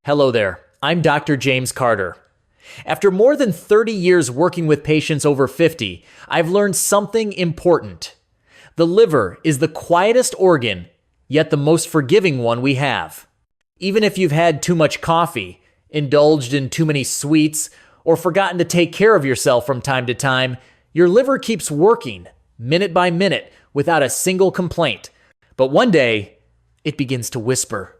Hello there, I'm Dr. James Carter. After more than 30 years working with patients over 50, I've learned something important. The liver is the quietest organ, yet the most forgiving one we have. Even if you've had too much coffee, indulged in too many sweets, or forgotten to take care of yourself from time to time, your liver keeps working, minute by minute, without a single complaint. But one day, it begins to whisper.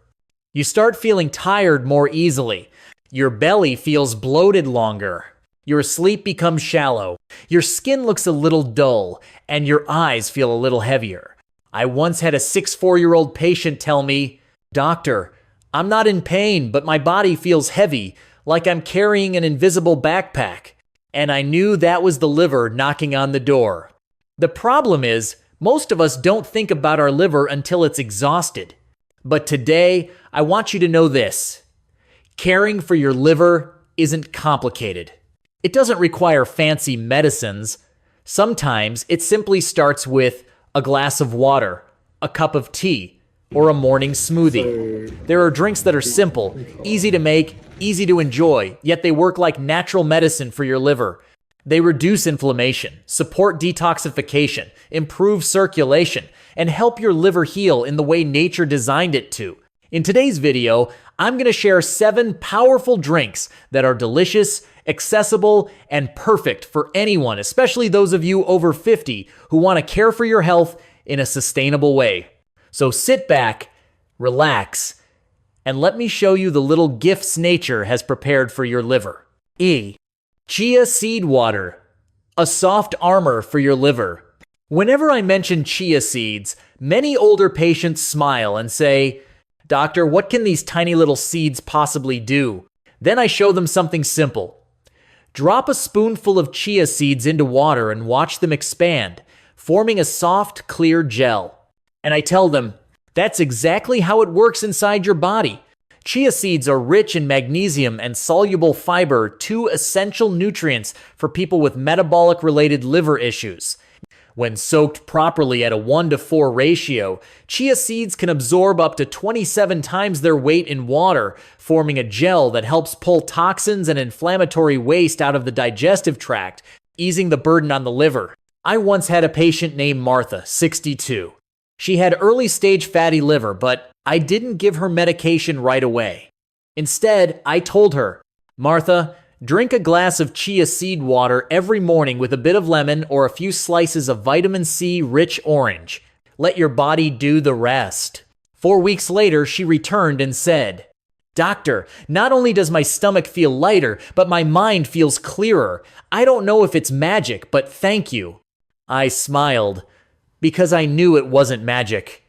You start feeling tired more easily. Your belly feels bloated longer. Your sleep becomes shallow. Your skin looks a little dull, and your eyes feel a little heavier. I once had a 64-year-old patient tell me, "Doctor, I'm not in pain, but my body feels heavy, like I'm carrying an invisible backpack." And I knew that was the liver knocking on the door. The problem is, most of us don't think about our liver until it's exhausted. But today, I want you to know this. Caring for your liver isn't complicated. It doesn't require fancy medicines. Sometimes it simply starts with a glass of water, a cup of tea, or a morning smoothie. There are drinks that are simple, easy to make, easy to enjoy, yet they work like natural medicine for your liver. They reduce inflammation, support detoxification, improve circulation, and help your liver heal in the way nature designed it to. In today's video, I'm going to share 7 powerful drinks that are delicious, accessible, and perfect for anyone, especially those of you over 50 who want to care for your health in a sustainable way. So sit back, relax, and let me show you the little gifts nature has prepared for your liver. Chia seed water, a soft armor for your liver. Whenever I mention chia seeds, many older patients smile and say, "Doctor, what can these tiny little seeds possibly do?" Then I show them something simple. Drop a spoonful of chia seeds into water and watch them expand, forming a soft, clear gel. And I tell them, that's exactly how it works inside your body. Chia seeds are rich in magnesium and soluble fiber, 2 essential nutrients for people with metabolic-related liver issues. When soaked properly at a 1-to-4 ratio, chia seeds can absorb up to 27 times their weight in water, forming a gel that helps pull toxins and inflammatory waste out of the digestive tract, easing the burden on the liver. I once had a patient named Martha, 62. She had early-stage fatty liver, but I didn't give her medication right away. Instead, I told her, "Martha, drink a glass of chia seed water every morning with a bit of lemon or a few slices of vitamin C-rich orange. Let your body do the rest." 4 weeks later, she returned and said, "Doctor, not only does my stomach feel lighter, but my mind feels clearer. I don't know if it's magic, but thank you." I smiled, because I knew it wasn't magic.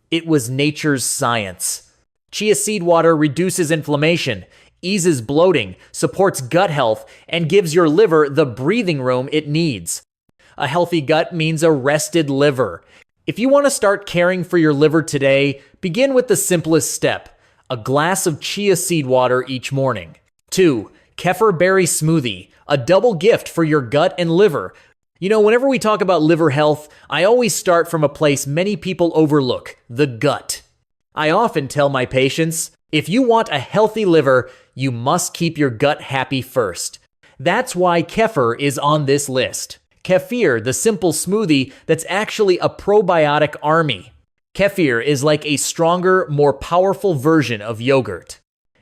It was nature's science. Chia seed water reduces inflammation, eases bloating, supports gut health, and gives your liver the breathing room it needs. A healthy gut means a rested liver. If you want to start caring for your liver today, begin with the simplest step, a glass of chia seed water each morning. 2. Kefir berry smoothie, a double gift for your gut and liver. You know, whenever we talk about liver health, I always start from a place many people overlook, the gut. I often tell my patients, if you want a healthy liver, you must keep your gut happy first. That's why kefir is on this list. Kefir, the simple smoothie that's actually a probiotic army. Kefir is like a stronger, more powerful version of yogurt.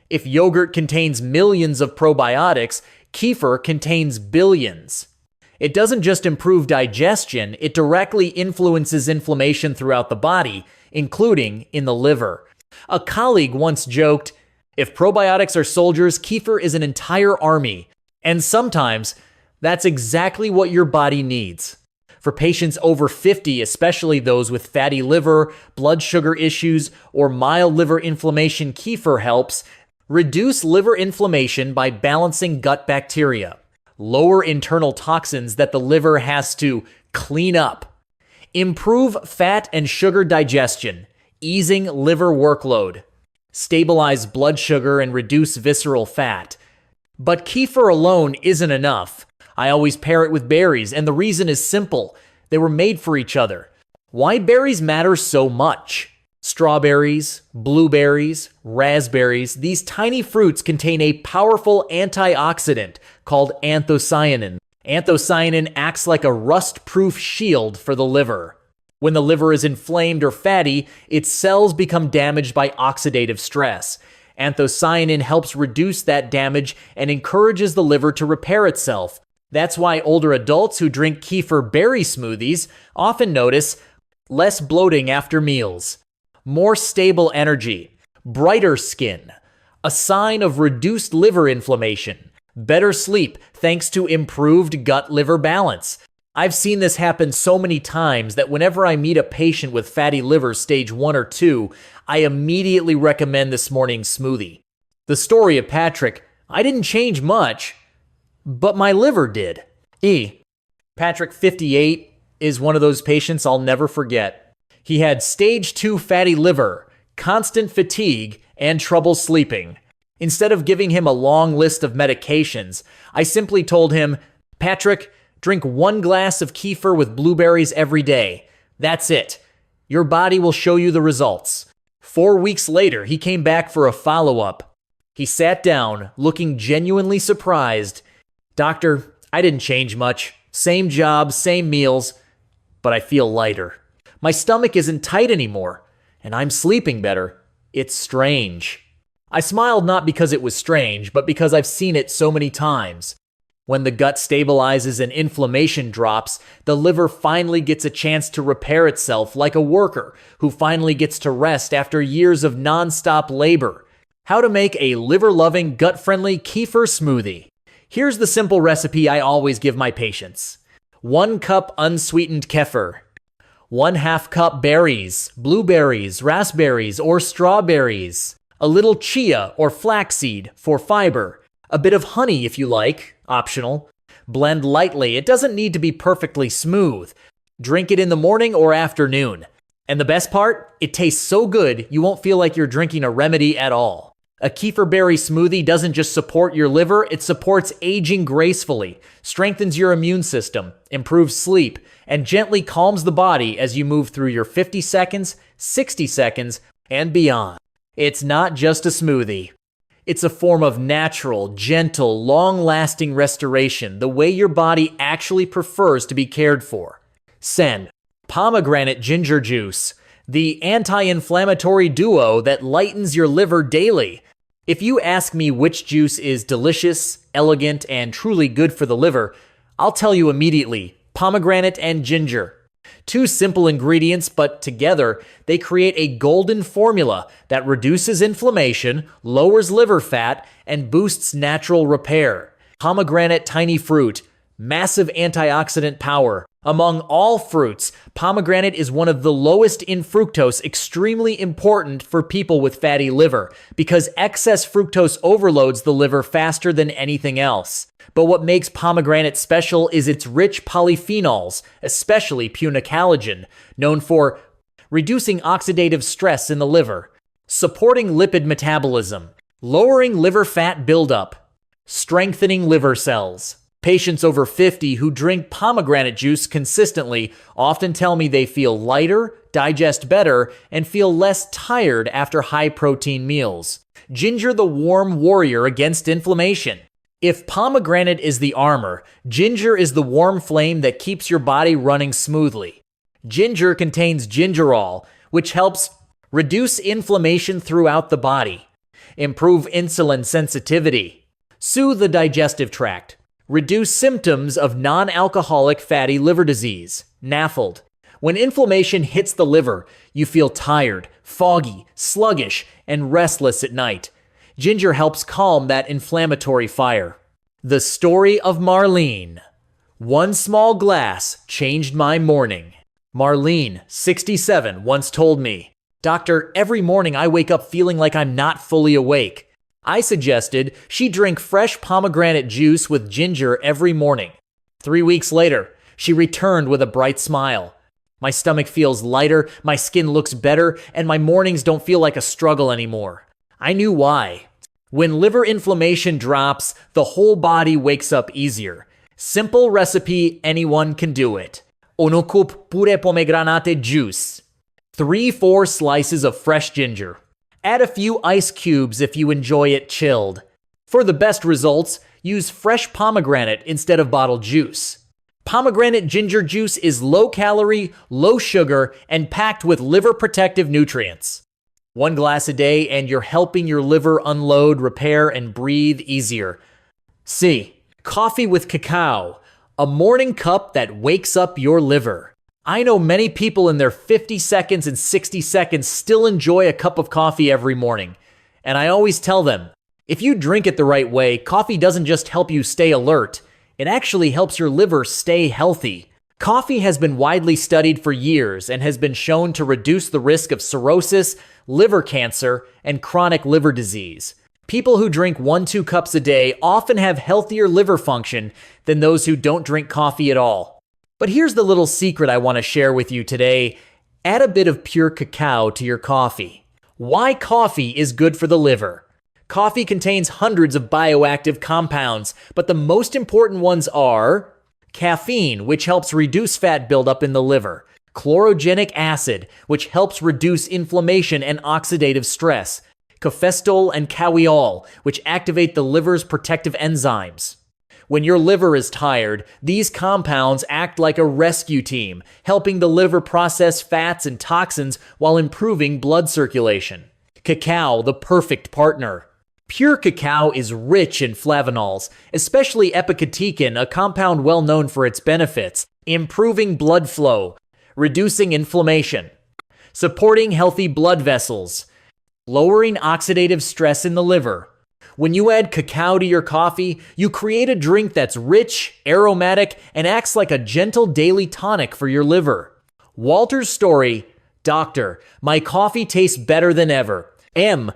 If yogurt contains millions of probiotics, kefir contains billions. It doesn't just improve digestion, it directly influences inflammation throughout the body, including in the liver. A colleague once joked, "If probiotics are soldiers, kefir is an entire army." And sometimes, that's exactly what your body needs. For patients over 50, especially those with fatty liver, blood sugar issues, or mild liver inflammation, kefir helps reduce liver inflammation by balancing gut bacteria, lower internal toxins that the liver has to clean up, improve fat and sugar digestion, easing liver workload, stabilize blood sugar and reduce visceral fat. But kefir alone isn't enough. I always pair it with berries, and the reason is simple. They were made for each other. Why berries matter so much? Strawberries, blueberries, raspberries, these tiny fruits contain a powerful antioxidant called anthocyanin. Anthocyanin acts like a rust-proof shield for the liver. When the liver is inflamed or fatty, its cells become damaged by oxidative stress. Anthocyanin helps reduce that damage and encourages the liver to repair itself. That's why older adults who drink kefir berry smoothies often notice less bloating after meals, more stable energy, brighter skin, a sign of reduced liver inflammation, better sleep thanks to improved gut-liver balance. I've seen this happen so many times that whenever I meet a patient with fatty liver stage 1 or 2, I immediately recommend this morning's smoothie. The story of Patrick, I didn't change much, but my liver did. Patrick, 58, is one of those patients I'll never forget. He had stage 2 fatty liver, constant fatigue, and trouble sleeping. Instead of giving him a long list of medications, I simply told him, Patrick, drink 1 glass of kefir with blueberries every day. That's it. Your body will show you the results. 4 weeks later, he came back for a follow-up. He sat down, looking genuinely surprised. Doctor, I didn't change much. Same job, same meals, but I feel lighter. My stomach isn't tight anymore, and I'm sleeping better. It's strange. I smiled not because it was strange, but because I've seen it so many times. When the gut stabilizes and inflammation drops, the liver finally gets a chance to repair itself like a worker who finally gets to rest after years of non-stop labor. How to make a liver-loving, gut-friendly kefir smoothie. Here's the simple recipe I always give my patients. 1 cup unsweetened kefir. 1/2 cup berries, blueberries, raspberries, or strawberries. A little chia or flaxseed for fiber. A bit of honey if you like, optional. Blend lightly, it doesn't need to be perfectly smooth. Drink it in the morning or afternoon. And the best part, it tastes so good you won't feel like you're drinking a remedy at all. A kefir berry smoothie doesn't just support your liver, it supports aging gracefully, strengthens your immune system, improves sleep, and gently calms the body as you move through your 50 seconds, 60 seconds, and beyond. It's not just a smoothie. It's a form of natural, gentle, long-lasting restoration, the way your body actually prefers to be cared for. Sen, pomegranate ginger juice, the anti-inflammatory duo that lightens your liver daily. If you ask me which juice is delicious, elegant, and truly good for the liver, I'll tell you immediately, pomegranate and ginger. 2 simple ingredients, but together they create a golden formula that reduces inflammation, lowers liver fat, and boosts natural repair. Pomegranate tiny fruit, massive antioxidant power. Among all fruits, pomegranate is one of the lowest in fructose, extremely important for people with fatty liver, because excess fructose overloads the liver faster than anything else. But what makes pomegranate special is its rich polyphenols, especially punicalagin, known for reducing oxidative stress in the liver, supporting lipid metabolism, lowering liver fat buildup, strengthening liver cells. Patients over 50 who drink pomegranate juice consistently often tell me they feel lighter, digest better, and feel less tired after high-protein meals. Ginger, the warm warrior against inflammation. If pomegranate is the armor, ginger is the warm flame that keeps your body running smoothly. Ginger contains gingerol, which helps reduce inflammation throughout the body, improve insulin sensitivity, soothe the digestive tract, reduce symptoms of non-alcoholic fatty liver disease, NAFLD. When inflammation hits the liver, you feel tired, foggy, sluggish, and restless at night. Ginger helps calm that inflammatory fire. The story of Marlene. 1 small glass changed my morning. Marlene, 67, once told me, "Doctor, every morning I wake up feeling like I'm not fully awake." I suggested she drink fresh pomegranate juice with ginger every morning. 3 weeks later, she returned with a bright smile. My stomach feels lighter, my skin looks better, and my mornings don't feel like a struggle anymore. I knew why. When liver inflammation drops, the whole body wakes up easier. Simple recipe, anyone can do it. Uno cup pure pomegranate juice. 3-4 slices of fresh ginger. Add a few ice cubes if you enjoy it chilled. For the best results, use fresh pomegranate instead of bottled juice. Pomegranate ginger juice is low calorie, low sugar, and packed with liver protective nutrients. 1 glass a day and you're helping your liver unload, repair, and breathe easier. C. Coffee with cacao, a morning cup that wakes up your liver. I know many people in their 50 seconds and 60 seconds still enjoy a cup of coffee every morning. And I always tell them, if you drink it the right way, coffee doesn't just help you stay alert, it actually helps your liver stay healthy. Coffee has been widely studied for years and has been shown to reduce the risk of cirrhosis, liver cancer, and chronic liver disease. People who drink 1-2 cups a day often have healthier liver function than those who don't drink coffee at all. But here's the little secret I want to share with you today. Add a bit of pure cacao to your coffee. Why coffee is good for the liver? Coffee contains hundreds of bioactive compounds, but the most important ones are caffeine, which helps reduce fat buildup in the liver; chlorogenic acid, which helps reduce inflammation and oxidative stress; cafestol and caweol, which activate the liver's protective enzymes. When your liver is tired, these compounds act like a rescue team, helping the liver process fats and toxins while improving blood circulation. Cacao, the perfect partner. Pure cacao is rich in flavonols, especially epicatechin, a compound well known for its benefits, improving blood flow, reducing inflammation, supporting healthy blood vessels, lowering oxidative stress in the liver. When you add cacao to your coffee, you create a drink that's rich, aromatic, and acts like a gentle daily tonic for your liver. Walter's story: Doctor, my coffee tastes better than ever. M.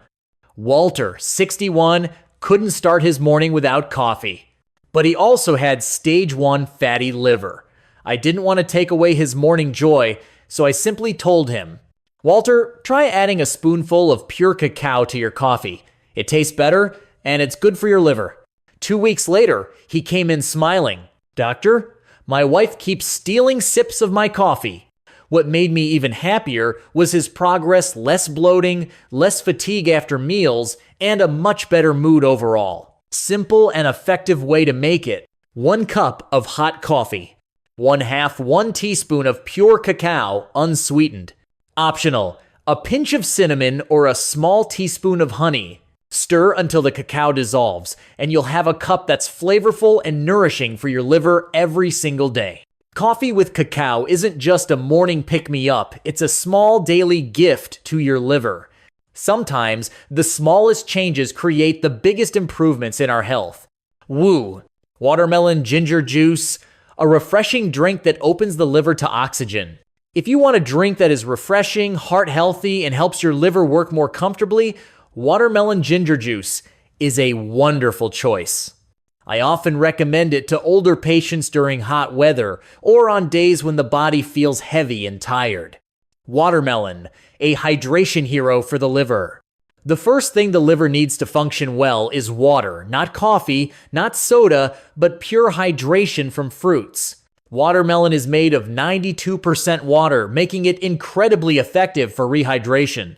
Walter, 61, couldn't start his morning without coffee. But he also had stage 1 fatty liver. I didn't want to take away his morning joy, so I simply told him, Walter, try adding a spoonful of pure cacao to your coffee. It tastes better, and it's good for your liver. 2 weeks later, he came in smiling. Doctor, my wife keeps stealing sips of my coffee. What made me even happier was his progress: less bloating, less fatigue after meals, and a much better mood overall. Simple and effective way to make it. 1 cup of hot coffee. 1/2 teaspoon of pure cacao, unsweetened. Optional: a pinch of cinnamon or a small teaspoon of honey. Stir until the cacao dissolves, and you'll have a cup that's flavorful and nourishing for your liver every single day. Coffee with cacao isn't just a morning pick-me-up, it's a small daily gift to your liver. Sometimes, the smallest changes create the biggest improvements in our health. Woo! Watermelon ginger juice, a refreshing drink that opens the liver to oxygen. If you want a drink that is refreshing, heart-healthy, and helps your liver work more comfortably, watermelon ginger juice is a wonderful choice. I often recommend it to older patients during hot weather or on days when the body feels heavy and tired. Watermelon, a hydration hero for the liver. The first thing the liver needs to function well is water, not coffee, not soda, but pure hydration from fruits. Watermelon is made of 92% water, making it incredibly effective for rehydration.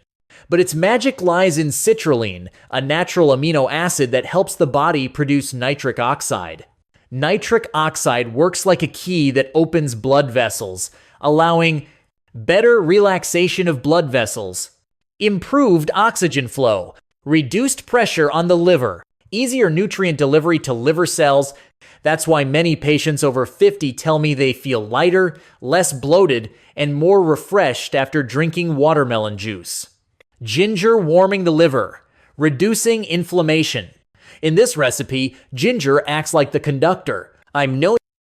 But its magic lies in citrulline, a natural amino acid that helps the body produce nitric oxide. Nitric oxide works like a key that opens blood vessels, allowing better relaxation of blood vessels, improved oxygen flow, reduced pressure on the liver, easier nutrient delivery to liver cells. That's why many patients over 50 tell me they feel lighter, less bloated, and more refreshed after drinking watermelon juice. Ginger warming the liver, reducing inflammation. In this recipe, ginger acts like the conductor.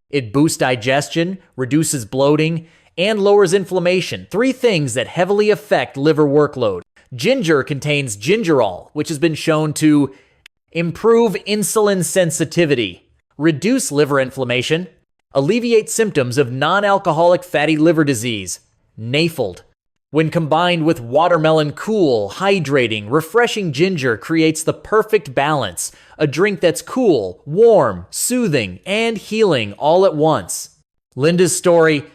It boosts digestion, reduces bloating, and lowers inflammation, 3 things that heavily affect liver workload. Ginger contains gingerol, which has been shown to improve insulin sensitivity, reduce liver inflammation, alleviate symptoms of non-alcoholic fatty liver disease, NAFLD. When combined with watermelon, cool, hydrating, refreshing ginger creates the perfect balance, a drink that's cool, warm, soothing, and healing all at once. Linda's story: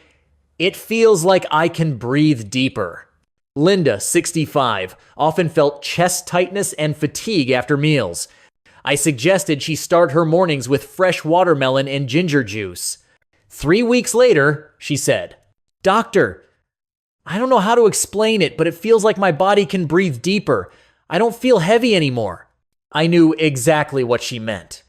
it feels like I can breathe deeper. Linda, 65, often felt chest tightness and fatigue after meals. I suggested she start her mornings with fresh watermelon and ginger juice. 3 weeks later, she said, "Doctor, I don't know how to explain it, but it feels like my body can breathe deeper. I don't feel heavy anymore." I knew exactly what she meant.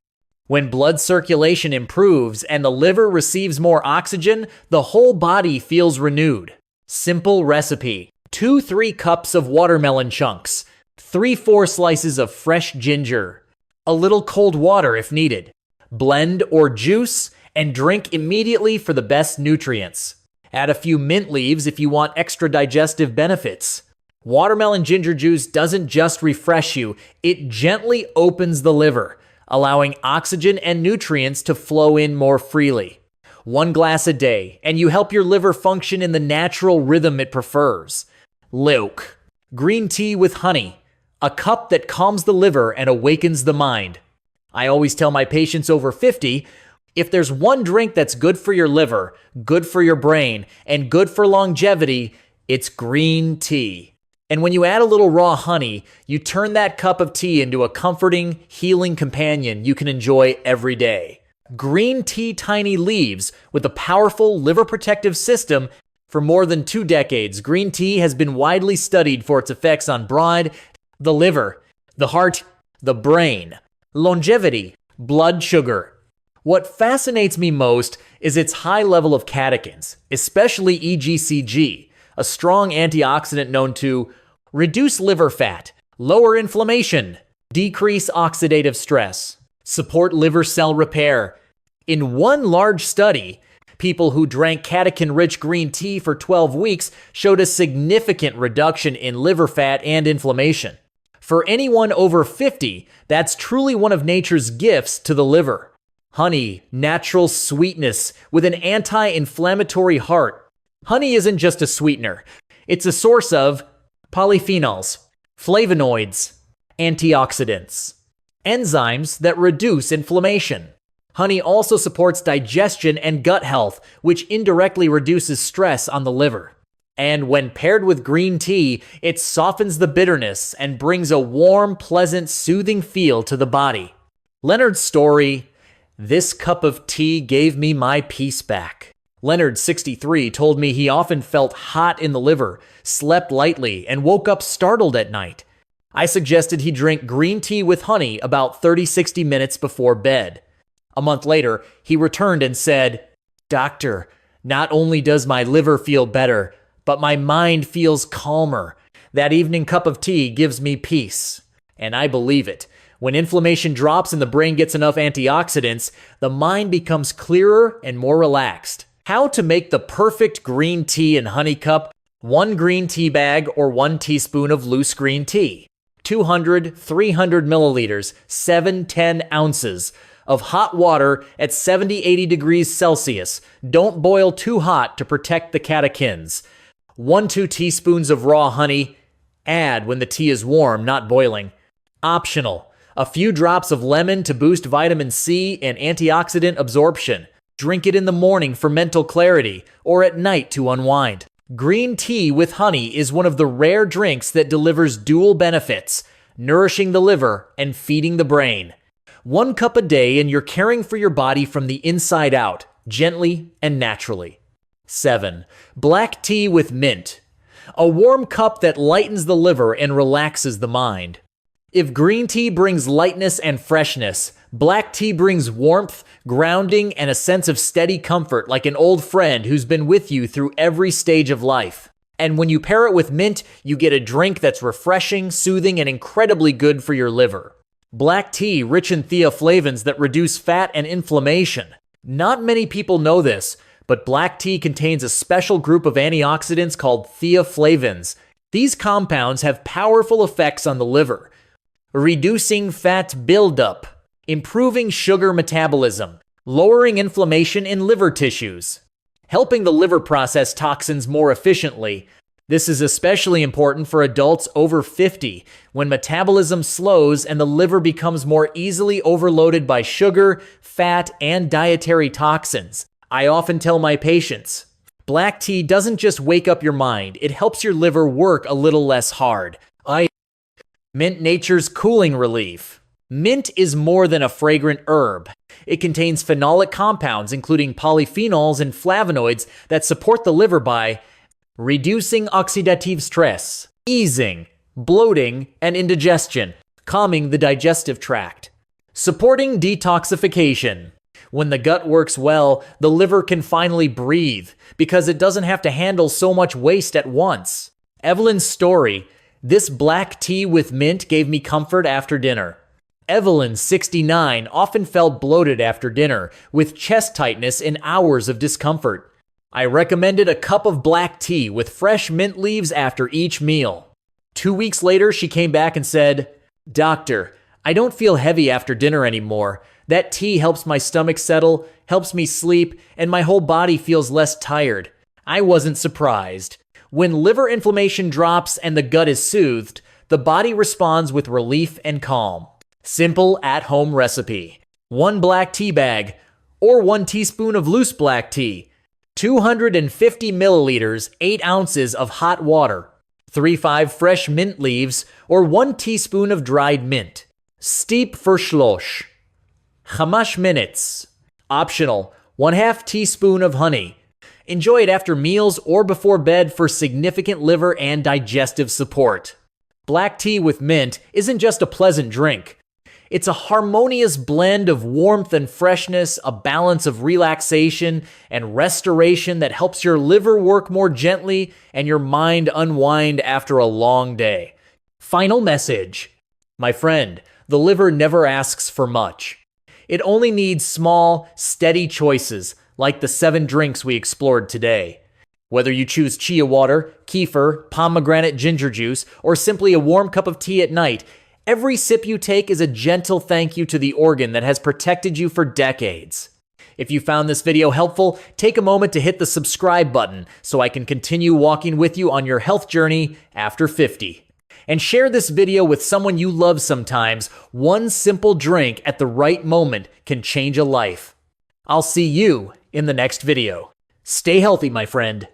When blood circulation improves and the liver receives more oxygen, the whole body feels renewed. Simple recipe: 2-3 cups of watermelon chunks, 3-4 slices of fresh ginger, a little cold water if needed. Blend or juice and drink immediately for the best nutrients. Add a few mint leaves if you want extra digestive benefits. Watermelon ginger juice doesn't just refresh you, it gently opens the liver, allowing oxygen and nutrients to flow in more freely. 1 glass a day, and you help your liver function in the natural rhythm it prefers. Luke. Green tea with honey, a cup that calms the liver and awakens the mind. I always tell my patients over 50, if there's one drink that's good for your liver, good for your brain, and good for longevity, it's green tea. And when you add a little raw honey, you turn that cup of tea into a comforting, healing companion you can enjoy every day. Green tea tiny leaves with a powerful liver protective system. For more than 2 decades, green tea has been widely studied for its effects on the liver, the heart, the brain, longevity, blood sugar. What fascinates me most is its high level of catechins, especially EGCG, a strong antioxidant known to reduce liver fat, lower inflammation, decrease oxidative stress, support liver cell repair. In one large study, people who drank catechin-rich green tea for 12 weeks showed a significant reduction in liver fat and inflammation. For anyone over 50, that's truly one of nature's gifts to the liver. Honey, natural sweetness with an anti-inflammatory heart. Honey isn't just a sweetener. It's a source of polyphenols, flavonoids, antioxidants, enzymes that reduce inflammation. Honey also supports digestion and gut health, which indirectly reduces stress on the liver. And when paired with green tea, it softens the bitterness and brings a warm, pleasant, soothing feel to the body. Leonard's story: "This cup of tea gave me my peace back." Leonard, 63, told me he often felt hot in the liver, slept lightly, and woke up startled at night. I suggested he drink green tea with honey about 30-60 minutes before bed. A month later, he returned and said, "Doctor, not only does my liver feel better, but my mind feels calmer. That evening cup of tea gives me peace." And I believe it. When inflammation drops and the brain gets enough antioxidants, the mind becomes clearer and more relaxed. How to make the perfect green tea and honey cup: 1 green tea bag or 1 teaspoon of loose green tea, 200-300 milliliters, 7-10 ounces of hot water at 70-80 degrees Celsius. Don't boil too hot to protect the catechins. 1-2 teaspoons of raw honey. Add when the tea is warm, not boiling. Optional: a few drops of lemon to boost vitamin C and antioxidant absorption. Drink it in the morning for mental clarity or at night to unwind. Green tea with honey is one of the rare drinks that delivers dual benefits: nourishing the liver and feeding the brain. 1 cup a day and you're caring for your body from the inside out, gently and naturally. 7. Black tea with mint. A warm cup that lightens the liver and relaxes the mind. If green tea brings lightness and freshness, black tea brings warmth, grounding, and a sense of steady comfort, like an old friend who's been with you through every stage of life. And when you pair it with mint, you get a drink that's refreshing, soothing, and incredibly good for your liver. Black tea rich in theaflavins that reduce fat and inflammation. Not many people know this, but black tea contains a special group of antioxidants called theaflavins. These compounds have powerful effects on the liver, reducing fat buildup, improving sugar metabolism, lowering inflammation in liver tissues, helping the liver process toxins more efficiently. This is especially important for adults over 50, when metabolism slows and the liver becomes more easily overloaded by sugar, fat, and dietary toxins. I often tell my patients, Black tea doesn't just wake up your mind, it helps your liver work a little less hard. Mint, nature's cooling relief. Mint is more than a fragrant herb. It contains phenolic compounds, including polyphenols and flavonoids, that support the liver by reducing oxidative stress, easing bloating and indigestion, calming the digestive tract, supporting detoxification. When the gut works well, the liver can finally breathe because it doesn't have to handle so much waste at once. Evelyn's story: this black tea with mint gave me comfort after dinner. Evelyn, 69, often felt bloated after dinner, with chest tightness and hours of discomfort. I recommended a cup of black tea with fresh mint leaves after each meal. 2 weeks later, she came back and said, "Doctor, I don't feel heavy after dinner anymore. That tea helps my stomach settle, helps me sleep, and my whole body feels less tired." I wasn't surprised. When liver inflammation drops and the gut is soothed, the body responds with relief and calm. Simple at-home recipe: 1 black tea bag, or 1 teaspoon of loose black tea, 250 milliliters, 8 ounces of hot water, 3-5 fresh mint leaves, or 1 teaspoon of dried mint. Steep for schloss. 5 minutes. Optional: 1/2 teaspoon of honey. Enjoy it after meals or before bed for significant liver and digestive support. Black tea with mint isn't just a pleasant drink. It's a harmonious blend of warmth and freshness, a balance of relaxation and restoration that helps your liver work more gently and your mind unwind after a long day. Final message. My friend, the liver never asks for much. It only needs small, steady choices like the 7 drinks we explored today. Whether you choose chia water, kefir, pomegranate ginger juice, or simply a warm cup of tea at night, every sip you take is a gentle thank you to the organ that has protected you for decades. If you found this video helpful, take a moment to hit the subscribe button so I can continue walking with you on your health journey after 50. And share this video with someone you love. Sometimes one simple drink at the right moment can change a life. I'll see you in the next video. Stay healthy, my friend.